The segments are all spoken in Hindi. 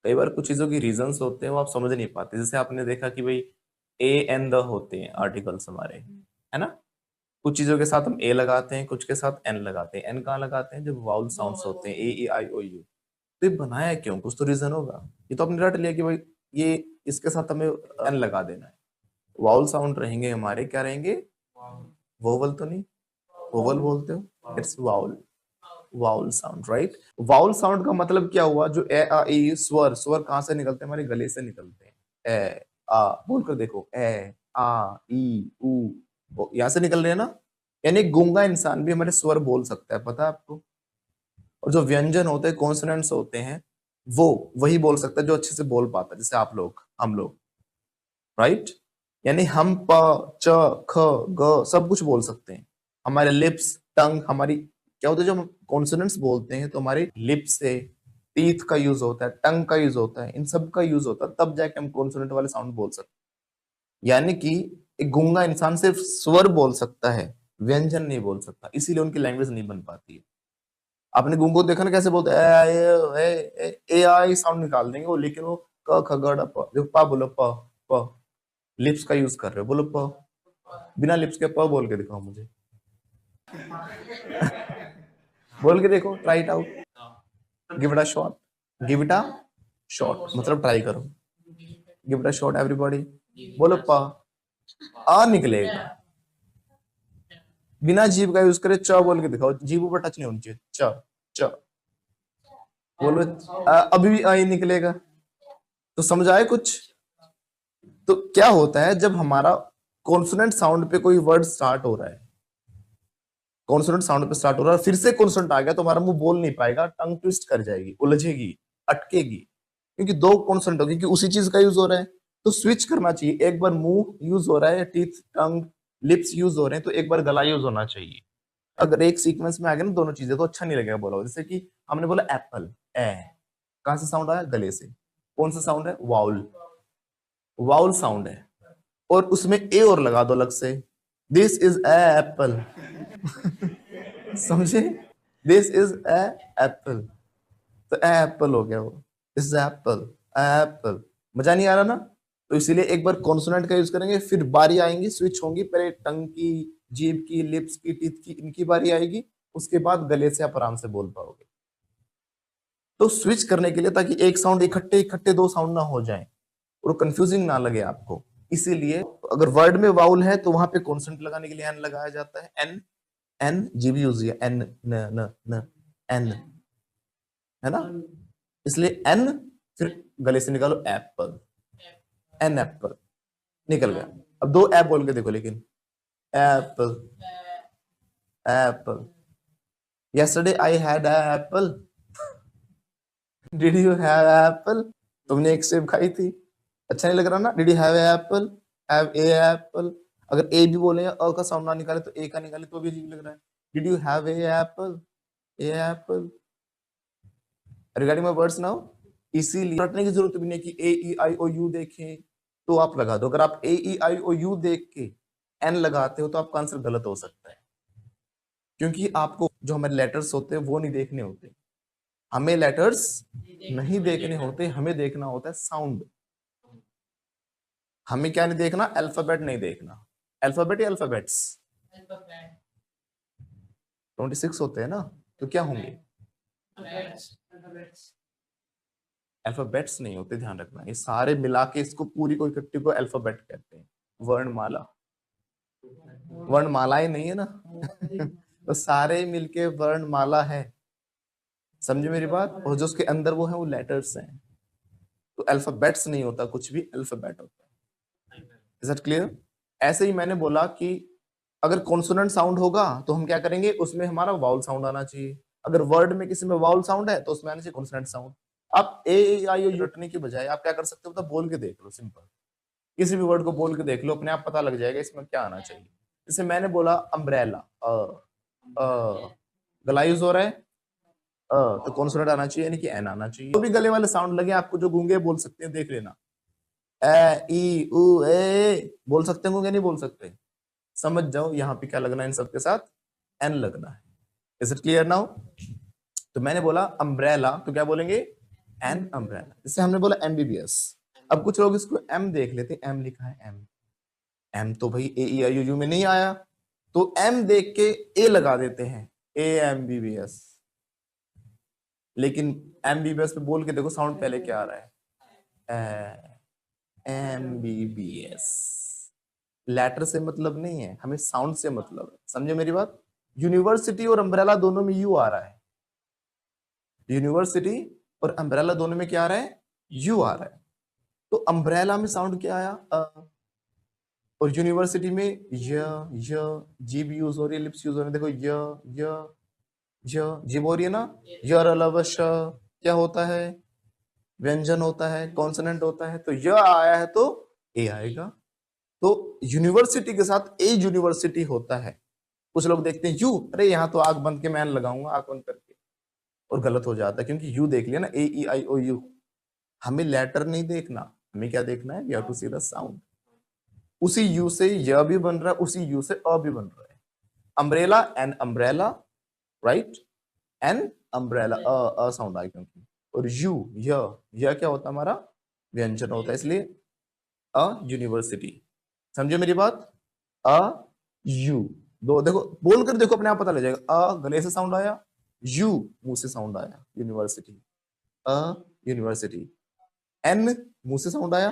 कई बार कुछ चीजों की रीजंस होते हैं वो आप समझ नहीं पाते। जैसे आपने देखा कि भाई ए एन द होते हैं आर्टिकल्स हमारे, है ना। कुछ चीजों के साथ हम ए लगाते हैं, कुछ के साथ एन लगाते हैं। एन कहाँ लगाते हैं? जब वाउल साउंड्स होते हैं, ए ई आई ओ यू। तो ये बनाया क्यों? कुछ तो रीजन होगा। ये तो आपने रट लिया कि भाई ये इसके साथ हमें एन लगा देना है। वाउल साउंड रहेंगे हमारे, क्या रहेंगे? वोवल तो नहीं? वोवल बोलते हो, it's vowel. Vowel sound, right. Vowel sound का मतलब क्या हुआ? जो ए आ ई स्वर, स्वर कहां से निकलते हैं? हमारे गले से निकलते हैं। ए आ बोलकर देखो, ए आ ई उ, यहां से निकल रहे हैं ना। यानी गूंगा इंसान भी हमारे स्वर बोल सकता है, पता है आपको। और जो व्यंजन होते हैं, कॉन्सोनेंट्स होते हैं, वो वही बोल सकता है जो अच्छे से बोल पाता है, जैसे आप लोग, हम लोग, राइट। यानी हम प च ख ग सब कुछ बोल सकते हैं। हमारे लिप्स, टंग, हमारी क्या होता है, जो हम कॉन्सोनेंट्स बोलते हैं तो हमारे लिप्स से, टीथ का यूज होता है, टंग का यूज होता है, इन सब का यूज होता है, तब जाके हम कॉन्सोनेंट वाले साउंड बोल सकते हैं। यानी कि एक गूंगा इंसान सिर्फ स्वर बोल सकता है, व्यंजन नहीं बोल सकता, इसीलिए उनकी लैंग्वेज नहीं बन पाती है। आपने गूंगो देखा ना कैसे बोलते हैं, ए आई साउंड निकाल देंगे वो, लेकिन वो क ख ग ड प, जो पा बोलो, प प, लिप्स का यूज कर रहे हो, बोलो प। बिना लिप्स के प बोल के दिखाओ मुझे। बोल के देखो, try it out, give it a shot, give it a shot मतलब ट्राई करो। Give it a shot everybody, बोलो प, आ निकलेगा। बिना जीभ का यूज करे च बोल के दिखाओ, जीभ ऊपर टच नहीं होनी चाहिए, च च बोलो। अभी भी आ ही निकलेगा। तो समझ आए कुछ? तो क्या होता है जब हमारा कॉन्सोनेंट साउंड पे कोई वर्ड स्टार्ट हो रहा है, कॉन्सोनेंट साउंड पे स्टार्ट हो रहा है, फिर से कॉन्सोनेंट आ गया तो हमारा मुंह बोल नहीं पाएगा, टंग ट्विस्ट कर जाएगी, उलझेगी, अटकेगी, क्योंकि दो कॉन्सोनेंट होगी, क्योंकि उसी चीज का यूज हो रहा है। तो स्विच करना चाहिए। एक बार मुंह यूज हो रहा है, टीथ, टंग, लिप्स यूज हो रहे हैं, तो एक बार गला यूज होना चाहिए। अगर एक सीक्वेंस में आ गया ना दोनों चीजें, तो अच्छा नहीं लगेगा बोला हुआ। जैसे कि हमने बोला एप्पल, ए, कहां से साउंड आया? गले से। कौन सा साउंड है? वाउल, वाउल साउंड है। और उसमें ए और लगा दो अलग से, दिस इज एप्पल। समझे? दिस इज एप्पल, तो एप्पल हो गया वो, दिस इज एप्पल, एप्पल। मजा नहीं आ रहा ना? तो इसीलिए एक बार कॉन्सोनेंट का यूज करेंगे, फिर बारी आएंगी, स्विच होंगी, पहले टंग की, जीभ की, लिप्स की, टीथ की, इनकी बारी आएगी, उसके बाद गले से आप आराम से बोल पाओगे। तो स्विच करने के लिए, ताकि एक साउंड इकट्ठे इकट्ठे दो साउंड ना हो जाए और कंफ्यूजिंग ना लगे आपको, इसीलिए अगर वर्ड में वाउल है तो वहां पे कॉन्सेंट लगाने के लिए एन लगाया जाता है। एन, एन जीबी यूज है, एन न न न, एन, है ना। इसलिए एन, फिर गले से निकालो एप्पल, एन एप्पल, निकल गया। अब दो ऐप बोल के देखो, लेकिन Apple, Apple. Yesterday I had Apple, did you have Apple? तुमने एक सेब खाई थी, अच्छा नहीं लग रहा ना? Did you have Apple, have a Apple. अगर ए भी बोले, अ का साउंड ना निकाले तो ए का निकाले तो भी अजीब लग रहा है। Did you have a Apple, A Apple, regarding my words now. इसीलिए रटने की जरूरत भी नहीं कि ए ई आई ओ यू देखें तो आप लगा दो। अगर आप ए ई आई ओ यू देख के एन लगाते हो तो आपका आंसर गलत हो सकता है, क्योंकि आपको जो हमारे लेटर्स होते हैं वो नहीं देखने होते। हमें लेटर्स नहीं देखने होते, हमें देखना होता है साउंड। हमें क्या नहीं देखना? अल्फाबेट नहीं देखना। अल्फाबेट या अल्फाबेट्स? 26 होते हैं ना, तो क्या होंगे? अल्फाबेट्स नहीं होते, ध्यान रखना। ये सारे मिला के इसको पूरी को इकट्ठी को अल्फाबेट कहते हैं, वर्णमाला। वर्णमाला ही नहीं है ना। तो सारे मिलके वर्णमाला है, समझे मेरी बात। और जो उसके अंदर वो है वो लेटर्स हैं। तो अल्फाबेट्स नहीं होता कुछ भी, अल्फाबेट होता है। Is that clear? ऐसे ही मैंने बोला कि अगर कॉन्सोनेंट साउंड होगा तो हम क्या करेंगे, उसमें हमारा वाउल साउंड आना चाहिए। अगर वर्ड में किसी में वाउल साउंड है तो उसमें आना चाहिए कॉन्सोनेंट साउंड। आप ए आई ओ रटने की बजाय आप क्या कर सकते हो, तो बोल के देख लो, सिंपल। किसी भी वर्ड को बोल के देख लो, अपने आप पता लग जाएगा इसमें क्या आना चाहिए। जैसे मैंने बोला अम्ब्रेला, गला यूज हो रहा है, तो कॉन्सोनेंट आना चाहिए, यानी कि एन आना चाहिए। तो भी गले वाले साउंड लगे आपको, जो गूंगे बोल सकते हैं, देख लेना। ए ई उ ए बोल सकते हैं गूंगे, नहीं बोल सकते? समझ जाओ यहाँ पे क्या लगना है, इन सबके साथ एन लगना है। Is it clear now? तो मैंने बोला अम्ब्रेला, तो क्या बोलेंगे? एन अम्ब्रेला, जैसे हमने बोला एमबीबीएस। अब कुछ लोग इसको एम देख लेते, एम लिखा है एम, एम तो भाई ए ई आई यू में नहीं आया, तो एम देख के ए लगा देते हैं, ए एमबीबीएस। लेकिन एमबीबीएस पे बोल के देखो साउंड पहले क्या आ रहा है, एमबीबीएस। लेटर से मतलब नहीं है, हमें साउंड से मतलब है, समझे मेरी बात। यूनिवर्सिटी और अम्ब्रेला दोनों में यू आ रहा है, यूनिवर्सिटी और अम्ब्रेला दोनों में क्या आ रहा है, यू आ रहा है। तो अम्ब्रेला में साउंड क्या आया, और यूनिवर्सिटी में य जीभ यूज हो रही है, लिप्स यूज हो रही है, देखो य जीभ हो रही है ना, यर अलावा श क्या होता है, व्यंजन होता है, कॉन्सोनेंट होता है, तो य आया है तो ए आएगा। तो यूनिवर्सिटी के साथ ए यूनिवर्सिटी होता है। कुछ लोग देखते हैं यू, अरे यहाँ तो आंख बंद के मैं लगाऊंगा आंख बंद करके, और गलत हो जाता है, क्योंकि यू देख लिया ना, ए ई आई ओ यू। हमें लेटर नहीं देखना, हमें क्या देखना है, we have to see the sound. उसी यू से य भी बन रहा है, उसी यू से अ भी बन रहा है। Umbrella and umbrella, right, an umbrella, a sound I क्योंकि, और यू यह क्या होता है हमारा, व्यंजन होता है, इसलिए अ यूनिवर्सिटी। समझे मेरी बात, अ यू, दो देखो बोल कर देखो, अपने आप पता लग जाएगा। अ गले से साउंड आया, यू मुंह से साउंड आया, यूनिवर्सिटी, अ यूनिवर्सिटी। एन मुंह से साउंड आया,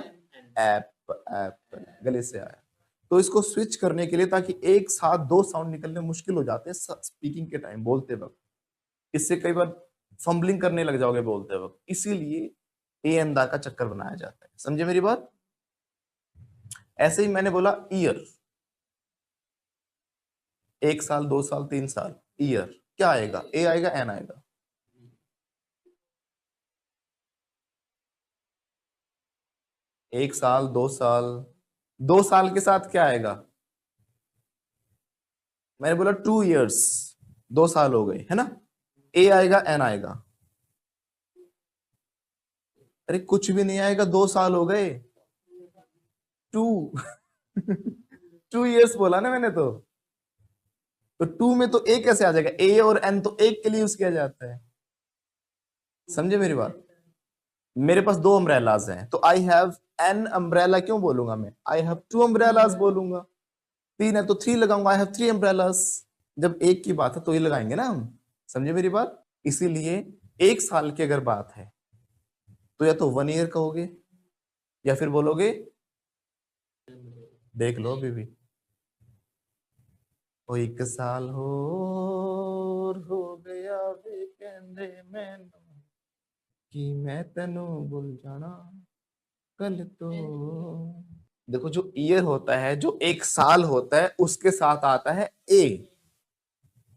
एप एप्पल गले से आया। तो इसको स्विच करने के लिए, ताकि एक साथ दो साउंड निकलने मुश्किल हो जाते हैं स्पीकिंग के टाइम, बोलते वक्त, इससे कई बार फंबलिंग करने लग जाओगे बोलते वक्त, इसीलिए ए एन दा का चक्कर बनाया जाता है। समझे मेरी बात। ऐसे ही मैंने बोला ईयर, 1 साल 2 साल 3 साल, ईयर क्या आएगा, ए आएगा एन आएगा। एक साल 2 साल, 2 साल के साथ क्या आएगा, मैंने बोला 2 years, 2 साल हो गए है ना, ए आएगा एन आएगा। अरे कुछ भी नहीं आएगा, 2 साल हो गए, टू 2 years बोला ना मैंने तो टू में तो ए कैसे आ जाएगा, ए और एन तो एक के लिए यूज किया जाता है। समझे मेरी बात। मेरे पास 2 अम्ब्रेलाज हैं, तो आई हैव एन अम्ब्रेला क्यों बोलूंगा मैं, आई हैव 2 अम्ब्रेलाज बोलूंगा। 3 है तो 3 लगाऊंगा, आई हैव 3 अम्ब्रेलाज। जब एक की बात है तो ही लगाएंगे ना हम। समझे मेरी बात। इसीलिए 1 साल की अगर बात है तो या तो 1 year कहोगे, या फिर बोलोगे, देख लो अभी भी, ओ 1 साल हो गया वे कहंदे मैनू कि मैं तेनू भूल जाना कल तो। देखो जो ईयर होता है, जो 1 साल होता है, उसके साथ आता है ए,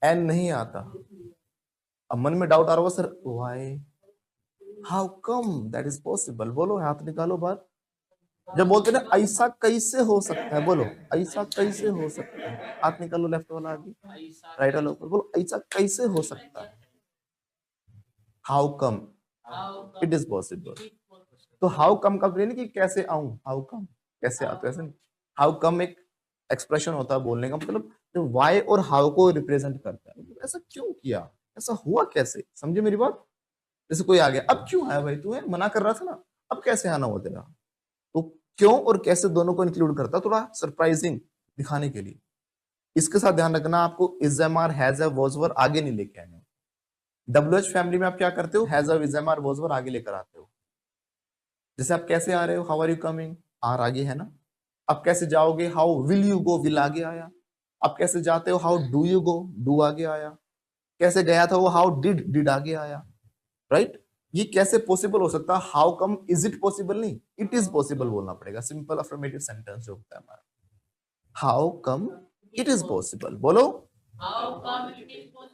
एन नहीं आता। अब मन में डाउट आ रहा होगा, sir why, how come that is possible, बोलो हाथ निकालो बात। जब बोलते ना ऐसा कैसे हो सकता है, बोलो ऐसा कैसे हो सकता है, हाथ निकालो, लेफ्ट वाला आगे, राइट वाला ऊपर, बोलो ऐसा कैसे हो सकता है, how come it is possible. तो हाउ कम का नहीं कि कैसे आऊं, हाउ कम कैसे आता है, ऐसा नहीं। हाउ कम एक एक्सप्रेशन होता है बोलने का, मतलब जो वाई और हाउ को रिप्रेजेंट करता है, मतलब ऐसा क्यों किया, ऐसा हुआ कैसे। समझे मेरी बात। जैसे कोई आ गया, अब क्यों आया भाई, तू है मना कर रहा था ना, अब कैसे आना हुआ तेरा। तो क्यों और कैसे दोनों को इंक्लूड करता है, थोड़ा सरप्राइजिंग दिखाने के लिए। इसके साथ ध्यान रखना, आपको is am are has was were आगे नहीं लेके आने। डब्ल्यू एच फैमिली में आप क्या करते हो, has is am are was were आगे लेकर आते हो। जैसे आप कैसे आ रहे हो, how are you coming, are आगे है ना। आप कैसे जाओगे, how will you go, will आगे आया। आप कैसे जाते हो, how do you go, do आगे आया। कैसे गया था वो, हाउ डिड आगे आया, राइट। ये कैसे पॉसिबल हो सकता है, how come is it possible नहीं, इट इज पॉसिबल बोलना पड़ेगा, सिंपल अफर्मेटिव सेंटेंस जो होता है हमारा। How come it is possible, बोलो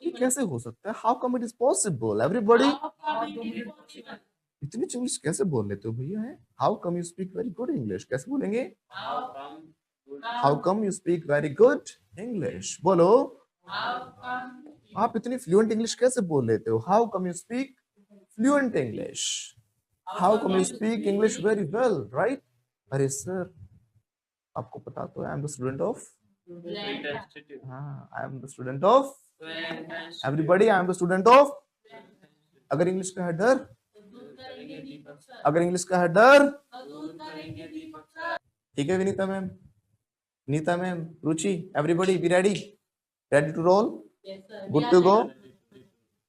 ये कैसे हो सकता है, how come it is possible, everybody. इतनी इंग्लिश कैसे बोल लेते हो भैया, है how come you speak very good English, कैसे बोलेंगे, how come you speak very good English, बोलो आप इतनी फ्लुएंट इंग्लिश कैसे बोल लेते हो, how come you speak fluent English, how come you speak English very well, right. अरे सर आपको पता तो है, I am the student of, हाँ I am the student of, everybody I am the student of. अगर इंग्लिश का है डर अगर इंग्लिश का है डर, ठीक है Vinita ma'am, Nita ma'am, Ruchi, everybody be ready, ready to roll, good to go,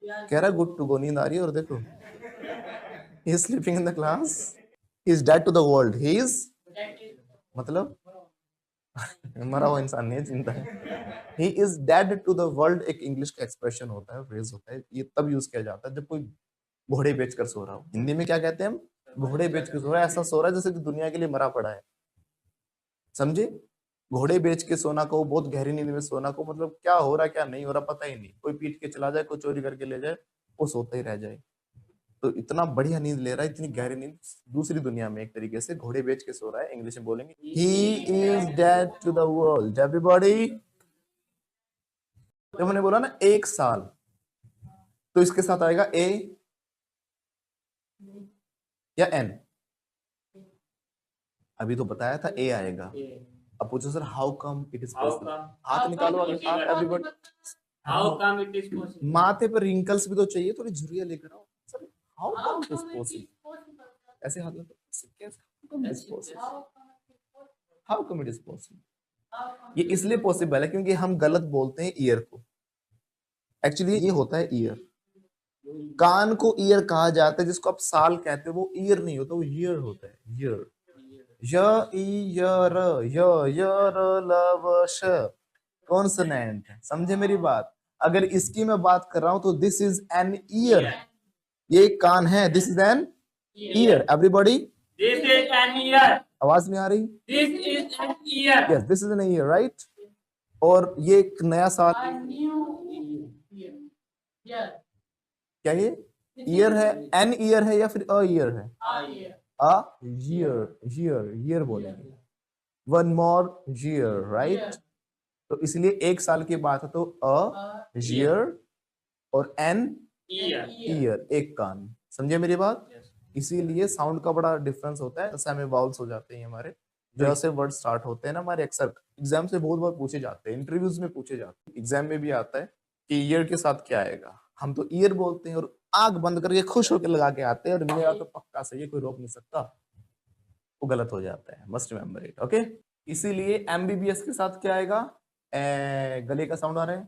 कह रहा गुड टू गो, नींद आ रही है और देखो he is sleeping in the class, he is dead to the world, he is मतलब मरा हुआ इंसान नहीं है, जिंदा है। He is dead to the world एक इंग्लिश का एक्सप्रेशन होता है, फ्रेज होता है, ये तब यूज किया जाता है जब कोई घोड़े बेचकर सो रहा हो। हिंदी में क्या कहते हैं हम, घोड़े बेचकर सो रहा है, ऐसा सो रहा है जैसे कि दुनिया के लिए मरा पड़ा है, समझे। घोड़े बेच के सोना को, बहुत गहरी नींद में सोना को, मतलब क्या हो रहा है क्या नहीं हो रहा पता ही नहीं, कोई पीट के चला जाए, कोई चोरी करके ले जाए, वो सोता ही रह जाए। तो इतना बढ़िया नींद ले रहा है, इतनी गहरी नींद दूसरी दुनिया में, एक तरीके से घोड़े बेच के सो रहा है, इंग्लिश में बोलेंगे he is dead to the world, everybody. जब मैंने बोला ना 1 साल, तो इसके साथ आएगा ए या एन, अभी तो बताया था ए आएगा। अब पूछो sir how come it is possible, हाथ निकालो आप everybody, how come it is possible, माथे पर रिंकल्स भी तो चाहिए, थोड़ी झुर्रिया लेकर आओ sir, how come it is possible, ऐसे हाथ में how come it is possible. ये इसलिए पॉसिबल है क्योंकि हम गलत बोलते हैं ईयर को, एक्चुअली ये होता है ईयर, कान को ईयर कहा जाता है, जिसको आप साल कहते हो वो ईयर नहीं होता, वो ईयर होता है, ईयर, कॉन्सोनेंट, समझे मेरी बात। अगर इसकी मैं बात कर रहा हूं तो दिस इज एन ईयर, ये कान है, this is an year, everybody this is an year, आवाज नहीं आ रही, this is an year, yes this is an year, right. और ये एक नया साल, क्या ये ईयर है, एन ईयर है या फिर अ ईयर है, अ ईयर, ईयर ईयर बोलेंगे, वन मोर ईयर, राइट। तो इसलिए 1 साल की बात है तो अ ईयर और एन ईयर, एक कान, समझे मेरी बात। इसीलिए साउंड का बड़ा डिफरेंस होता है, जैसे हमें वाउल्स हो जाते हैं हमारे, जैसे वर्ड स्टार्ट होते हैं ना हमारे, अक्सर एग्जाम से बहुत बार पूछे जाते हैं, इंटरव्यूज में पूछे जाते हैं, एग्जाम में भी आता है कि ईयर के साथ क्या आएगा, हम तो ईयर बोलते हैं और आंख बंद करके खुश होकर लगा के आते हैं, और मेरा तो पक्का सही है, कोई रोक नहीं सकता, वो गलत हो जाता है, मस्ट रिमेम्बर इट, ओके। इसीलिए एमबीबीएस के साथ क्या आएगा, गले का साउंड आ रहा है,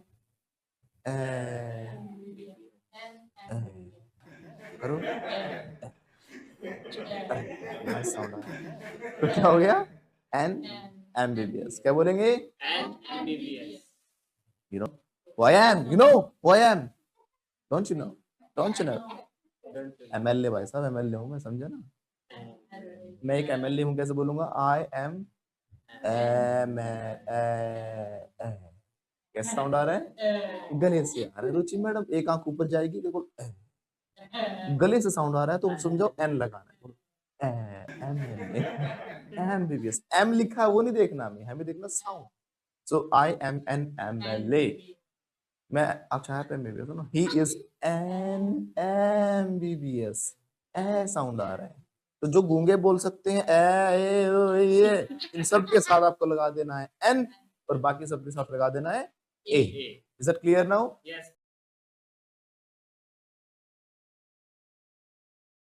करो साउंड आ रहा है, तो क्या हो गया, एन एमबीबीएस, क्या बोलेंगे, N MBBS, you know who I am, you know who I am, don't you know, don't you know, MLA भाई साहब, एमएलए हूँ मैं, समझे ना, मैं एक एमएलए हूँ, कैसे बोलूंगा, आई एम एम, कैसे साउंड आ रहा है, गले से आ रहा है, रुचि मैडम एक आंख ऊपर जाएगी, देखो गले से साउंड आ रहा है, तो समझो एन लगाना है, एमबीबीएस, एम लिखा है वो नहीं देखना हमें देखना sound, so I am an MLA, मैं, अच्छा है एमबीबीएस ना, he is an MBBS, A sound आ रहा है, तो जो गूंगे बोल सकते हैं ए ओ ये, इन सब के साथ आपको लगा देना है एन, और बाकी सब के साथ लगा देना है A, is that clear now, yes,